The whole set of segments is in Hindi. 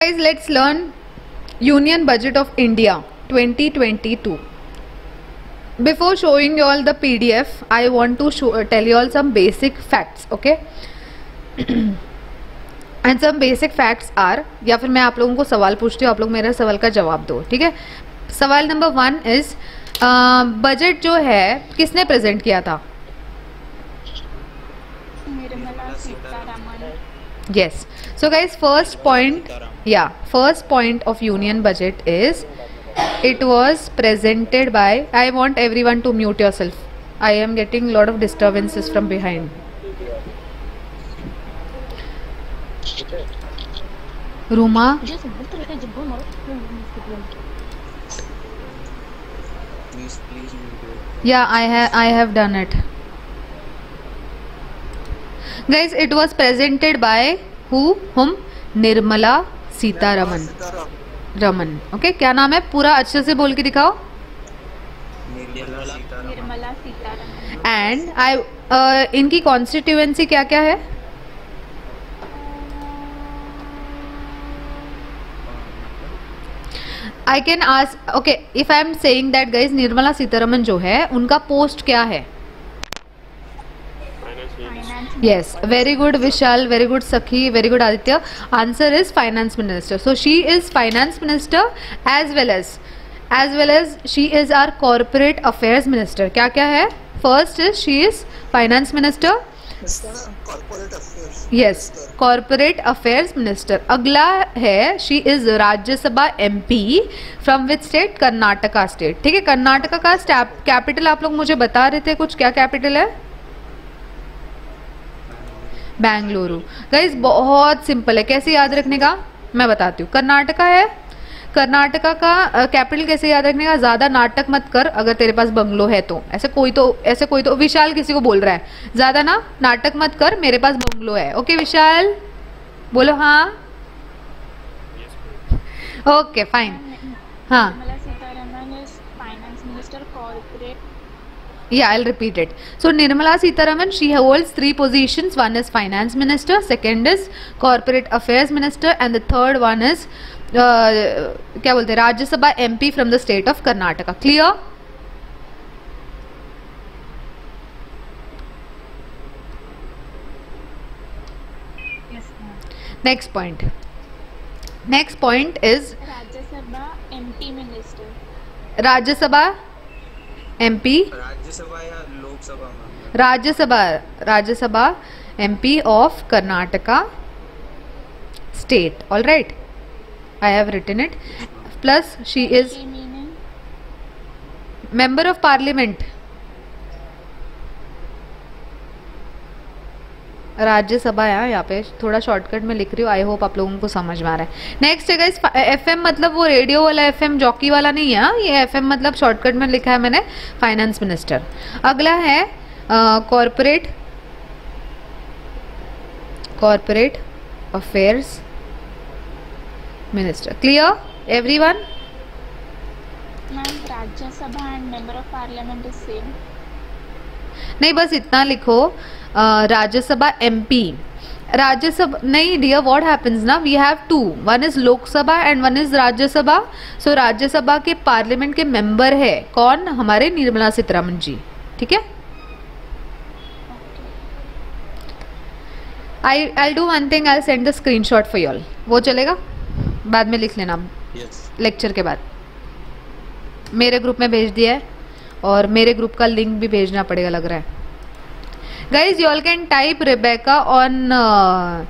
Guys, let's learn Union Budget of India 2022. Before showing you all the PDF, I want to tell you all some basic facts, okay? And some basic facts are, या फिर मैं आप लोगों को सवाल पूछती हूँ, आप लोग मेरे सवाल का जवाब दो, ठीक है? सवाल नंबर 1 इज बजट जो है किसने प्रेजेंट किया था? Nirmala Sitharaman. Yes. So guys, first point of Union Budget is it was presented by. I want everyone to mute yourself. I am getting lot of disturbances from behind. Ruma. Yeah, I have done it. Guys, it was presented by whom? Nirmala Sitharaman. Okay, क्या नाम है? पूरा अच्छे से बोल के दिखाओ. निर्मला सीतारमण. एंड इनकी कॉन्स्टिट्यूएंसी क्या क्या है? I can ask, okay, if I am saying that guys Nirmala Sitharaman जो है उनका पोस्ट क्या है? Yes, very good Vishal, very good Sakhi, very good Aditya. Answer is finance minister. So she is finance minister as well as she is our corporate affairs minister. क्या क्या है? First is she is finance minister. Yes, corporate affairs minister. अगला है she is Rajya Sabha MP from which state? Karnataka state. ठीक है, कर्नाटका का कैपिटल आप लोग मुझे बता रहे थे कुछ, क्या कैपिटल है? बेंगलुरु. गाइज बहुत सिंपल है, कैसे याद रखने का मैं बताती हूँ. कर्नाटका है, कर्नाटका का कैपिटल कैसे याद रखने का? ज्यादा नाटक मत कर, अगर तेरे पास बंगलो है तो. ऐसे कोई तो विशाल किसी को बोल रहा है, ज्यादा ना नाटक मत कर, मेरे पास बंगलो है. ओके विशाल, बोलो हाँ. Okay fine. हाँ, Nirmala Sitharaman is finance minister, corporate. Yeah, I'll repeat it. So Nirmala Sitharaman, she holds 3 positions. One is finance minister, second is corporate affairs minister, and the third one is क्या बोलते हैं, Rajya Sabha MP from the state of Karnataka. Clear? Yes, ma'am. Next point. Next point is Rajya Sabha MP minister. Rajya Sabha MP. Rajya Sabha या लोकसभा में? Rajya Sabha MP of Karnataka state. All right, I have written it. Plus she is Meaning? member of parliament. Rajya Sabha है यहाँ पे, थोड़ा शॉर्टकट में लिख रही हूँ. आई होप आप लोगों को समझ में आ रहा है. नेक्स्ट है गाइस, FM मतलब वो रेडियो वाला FM, जॉकी वाला नहीं है. ये FM मतलब शॉर्टकट में लिखा है मैंने, फाइनेंस मिनिस्टर. अगला है corporate affairs minister. Clear everyone? Ma'am, Rajya Sabha and member of parliament is same. नहीं, बस इतना लिखो, राज्यसभा MP. राज्यसभा नहीं डियर, व्हाट हैपेंस ना, we have 2, one is Lok Sabha and one is Rajya Sabha. So Rajya Sabha के पार्लियामेंट के मेंबर है कौन? हमारे निर्मला सीतारमण जी. ठीक है, I do one thing, I send the screenshot for you all. वो चलेगा? बाद में लिख लेना. लेक्चर के बाद मेरे ग्रुप में भेज दिया है, और मेरे ग्रुप का लिंक भी भेजना पड़ेगा लग रहा है. Guys, you all can type Rebecca on our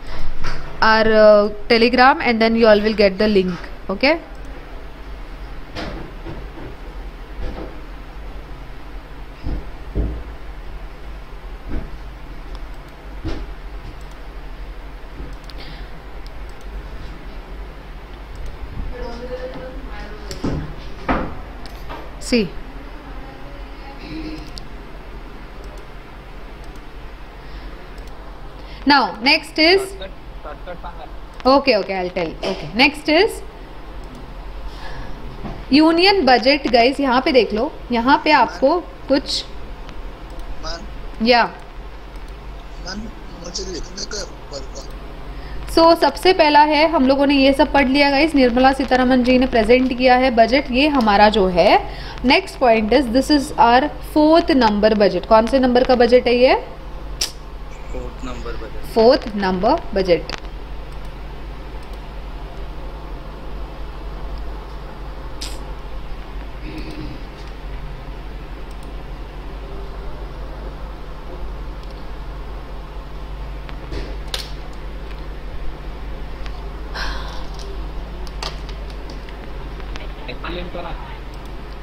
Telegram and then you all will get the link. Okay? See. Now next is okay, I'll tell. Okay, next is union budget. Guys यहाँ पे देख लो, यहाँ पे आपको कुछ या मुझे लिखने का ऊपर का सो सबसे पहला है, हम लोगों ने ये सब पढ़ लिया गाइस, निर्मला सीतारमन जी ने प्रेजेंट किया है बजट, ये हमारा जो है। Next point is this is our 4th number budget. कौन से नंबर का बजट है ये? 4th number budget. 4th number budget.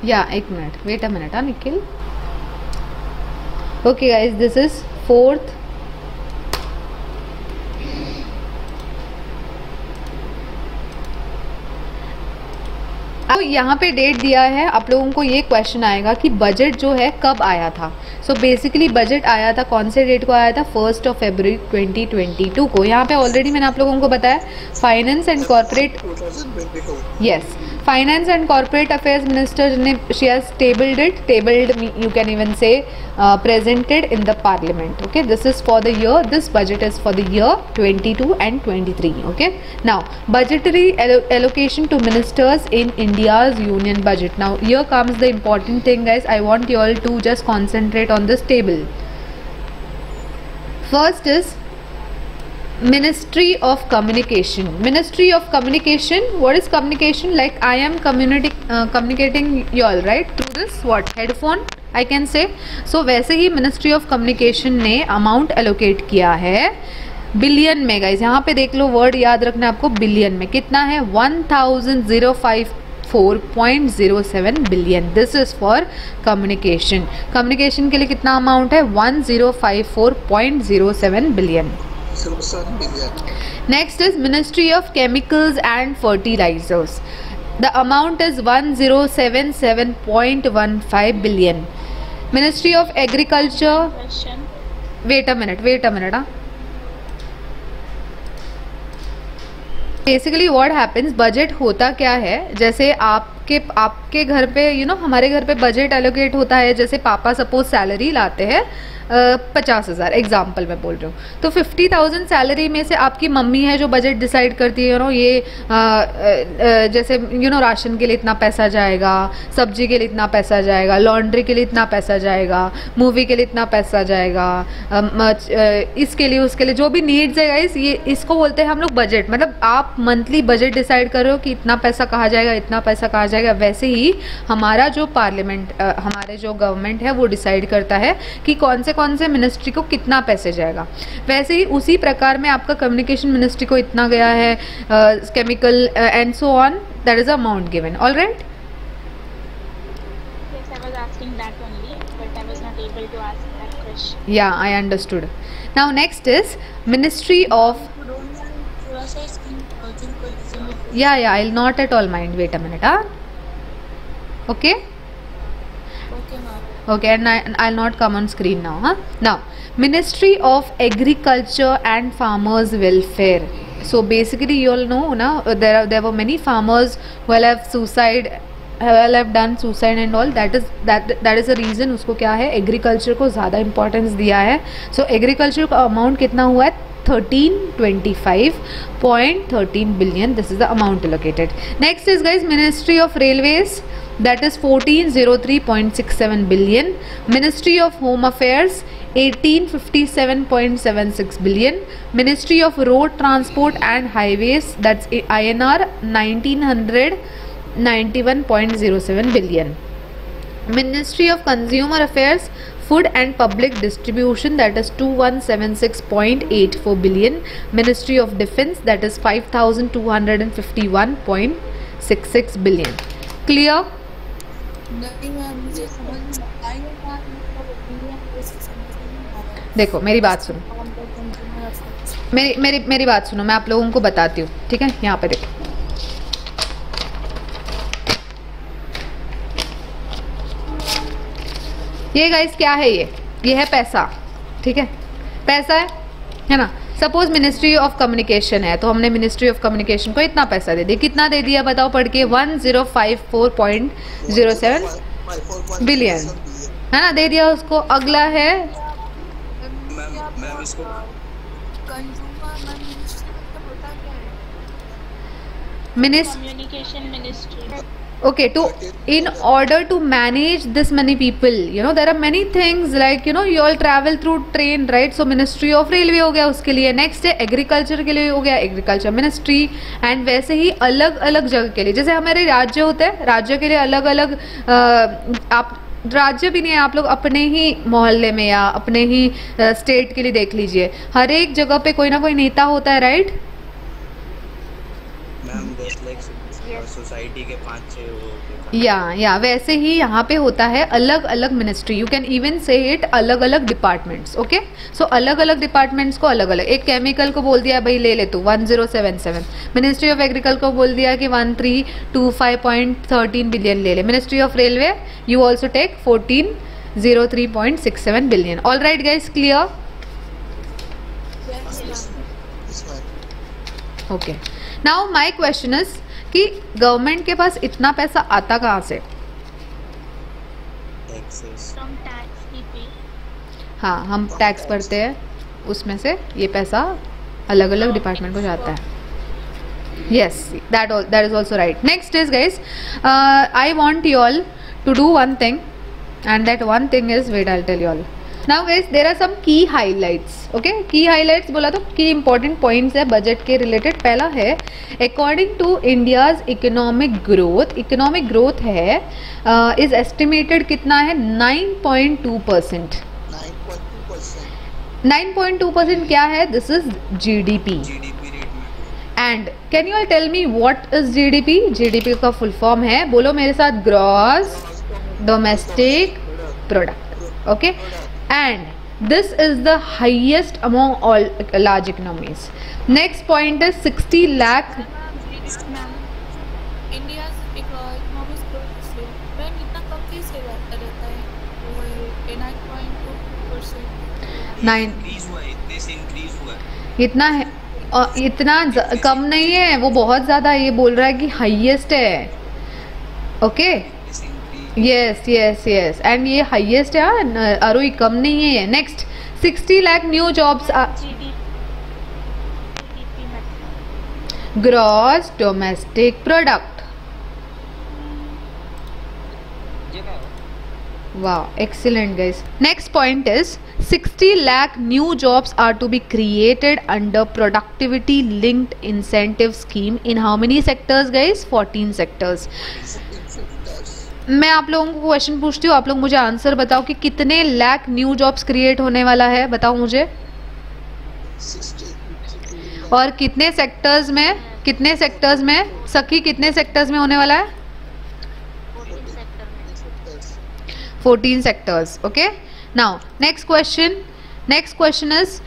या एक मिनट, वेट अ मिनट, हाँ Nikhil. Okay guys, this is 4th अब यहाँ पे डेट दिया है। आप लोगों को ये क्वेश्चन आएगा कि बजट जो है कब आया था। सो बेसिकली बजट आया था, कौन से डेट को आया था? 1 फरवरी 2022 को। यहाँ पे ऑलरेडी मैंने आप लोगों को बताया, finance and corporate, yes, finance and corporate affairs minister ने she has tabled it, tabled you can even say presented in the parliament. Okay, this is for the year, this budget is for the year 22 and 23. Okay, now budgetary allocation to ministers in India's union budget. Now here comes the important thing guys, I want you all to just concentrate on this table. First is Ministry of Communication. Ministry of Communication, what is communication? Like I am communicating you all right through this what, headphone I can say. So वैसे ही Ministry of Communication ने अमाउंट एलोकेट किया है बिलियन में गाइज। यहाँ पे देख लो, वर्ड याद रखना आपको, बिलियन में कितना है? 1054.07 billion. This is for communication. Communication के लिए कितना अमाउंट है? 1054.07 billion. Next is ministry of chemicals and fertilisers, the amount is 1077.15 billion. Ministry of Agriculture, wait a minute, basically what happens, budget होता क्या है, जैसे आपके घर पे हमारे घर पे बजट एलोकेट होता है। जैसे पापा सपोज सैलरी लाते हैं 50,000, एग्जाम्पल मैं बोल रही हूँ, तो 50,000 सैलरी में से आपकी मम्मी है जो बजट डिसाइड करती है, ये जैसे राशन के लिए इतना पैसा जाएगा, सब्जी के लिए इतना पैसा जाएगा, लॉन्ड्री के लिए इतना पैसा जाएगा, मूवी के लिए इतना पैसा जाएगा, इसके लिए उसके लिए जो भी नीड्स है गाइस, ये इसको बोलते हैं हम लोग बजट। मतलब आप मंथली बजट डिसाइड कर रहे हो कि इतना पैसा कहाँ जाएगा, इतना पैसा कहाँ जाएगा। वैसे ही हमारा जो पार्लियामेंट, हमारे जो गवर्नमेंट है वो डिसाइड करता है कि कौन से मिनिस्ट्री को कितना पैसे जाएगा। वैसे ही उसी प्रकार में आपका कम्युनिकेशन मिनिस्ट्री को इतना गया है, chemical and so on, that is amount given. All right, yeah, I understood. Now next is Ministry of, yeah, I'll not at all mind, wait a minute, okay, and I'll not come on screen now, Now Ministry of Agriculture and Farmers Welfare. So basically you all know now, there were many farmers who will have done suicide and all. That is the reason उसको क्या है, एग्रीकल्चर को ज़्यादा इंपॉर्टेंस दिया है। सो एग्रीकल्चर का अमाउंट कितना हुआ है? 1325.13 billion. This is the amount allocated. Next is guys Ministry of Railways, that is 1403.67 billion. Ministry of Home Affairs 1857.76 billion. Ministry of Road Transport and Highways, that's INR 1991.07 billion. Ministry of Consumer Affairs, Food and Public Distribution, that is 2176.84 billion. Ministry of Defence, that is 5251.66 billion. Clear? देखो मेरी बात सुनो, मेरी बात सुनो, मैं आप लोगों को बताती हूँ, ठीक है? यहाँ पे देखो, ये गाइस क्या है, ये है पैसा, ठीक है? पैसा है ना। सपोज मिनिस्ट्री ऑफ कम्युनिकेशन है, तो हमने मिनिस्ट्री ऑफ कम्युनिकेशन को इतना पैसा दे दिया। कितना दे दिया बताओ पढ़ के? 1054.07 बिलियन, है ना, दे दिया उसको। अगला है Communication ministry. Okay, in order to manage this many people, there are many things like you all travel through train, right? So Ministry of Railway हो गया उसके लिए. Next है एग्रीकल्चर के लिए हो गया एग्रीकल्चर मिनिस्ट्री. एंड वैसे ही अलग अलग जगह के लिए, जैसे हमारे राज्य होते हैं, राज्य के लिए अलग अलग आप राज्य भी नहीं है, आप लोग अपने ही मोहल्ले में या अपने ही स्टेट के लिए देख लीजिए, हर एक जगह पे कोई ना कोई नेता होता है, राइट? मैम सोसाइटी के 5-6 वो या वैसे ही यहाँ पे होता है अलग अलग मिनिस्ट्री. यू कैन इवन से इट अलग अलग डिपार्टमेंट्स. ओके, सो अलग अलग डिपार्टमेंट्स को अलग अलग, एक केमिकल को बोल दिया भाई ले ले तू 1077, मिनिस्ट्री ऑफ एग्रीकल्चर को बोल दिया कि 1325.13 बिलियन ले ले, ministry of railway you also take 1403.67 billion. All right guys, clear? Okay, now my question is कि गवर्नमेंट के पास इतना पैसा आता कहाँ से? From tax we pay. हाँ, हम टैक्स भरते हैं, उसमें से ये पैसा अलग अलग डिपार्टमेंट को जाता है. Yes, that is also right. Next is guys, I want you all to do one thing, and that one thing is, wait, I'll tell you all. Now guys, there are some key highlights. Okay, key highlights बोला तो key important points है बजट के related. पहला है according to India's economic growth है is estimated कितना है 9.2%. 9.2% क्या है? This is GDP. And can you all tell me what is GDP? GDP का full form है, बोलो मेरे साथ, Gross Domestic Product. Okay, and this is the highest among all large economies. Next point is 60 lakh. Ma'am, India's economic growth is slow. When इतना कम कैसे रहता है? 9.2%. 9 इंक्रीज हुआ है, इतने से इंक्रीज हुआ है. इतना है, और इतना कम नहीं है, वो बहुत ज़्यादा, ये बोल रहा है कि हाईएस्ट है. ओके, यस, एंड ये हाईएस्ट है, और ये कम नहीं है. Next 60 lakh new jobs, GDP मतलब gross domestic product. Wow, excellent guys. Next point is 60 lakh new jobs are to be created under productivity linked incentive scheme in how many sectors guys? 14 sectors. मैं आप लोगों को क्वेश्चन पूछती हूँ, आप लोग मुझे आंसर बताओ कि कितने लाख न्यू जॉब्स क्रिएट होने वाला है, बताओ मुझे. और कितने सेक्टर्स में सखी कितने सेक्टर्स में होने वाला है? 14 sectors. Okay, now next question is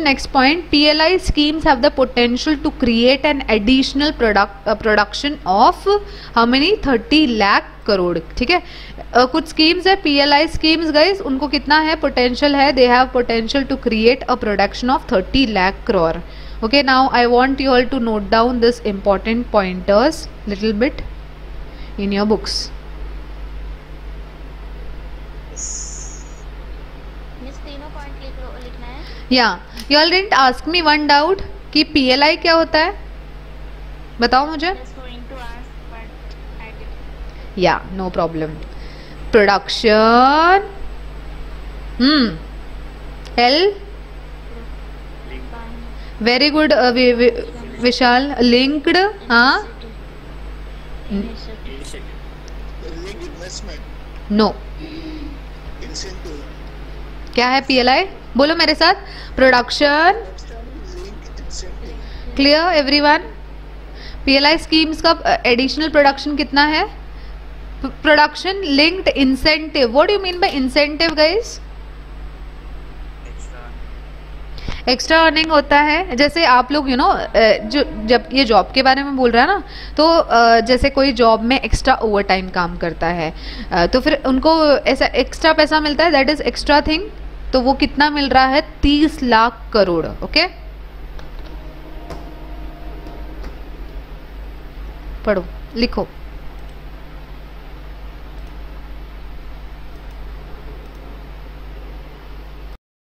next point, PLI schemes have the potential to create an additional production of how many? 30 lakh crore. ठीक है, कुछ schemes है PLI schemes guys, उनको कितना है potential है? They have potential to create a production of 30 lakh crore. Okay, now I want you all to note down this important pointers little bit in your books. Yeah, you all didn't ask me one doubt कि PLI क्या होता है, बताओ मुझे. just going to ask, but I didn't. Yeah, no problem. Production. L. Very good. Vishal. Linked. हाँ. No. क्या है PLI? बोलो मेरे साथ. Production. Clear everyone? PLI schemes का एडिशनल प्रोडक्शन कितना है? Production linked incentive. What do you mean by incentive guys? Extra earning होता है. जैसे आप लोग जो जब ये जॉब के बारे में बोल रहा है ना, तो जैसे कोई जॉब में एक्स्ट्रा ओवर टाइम काम करता है, तो फिर उनको ऐसा एक्स्ट्रा पैसा मिलता है, दैट इज एक्स्ट्रा थिंग. तो वो कितना मिल रहा है? 30 लाख करोड़. ओके, पढ़ो, लिखो.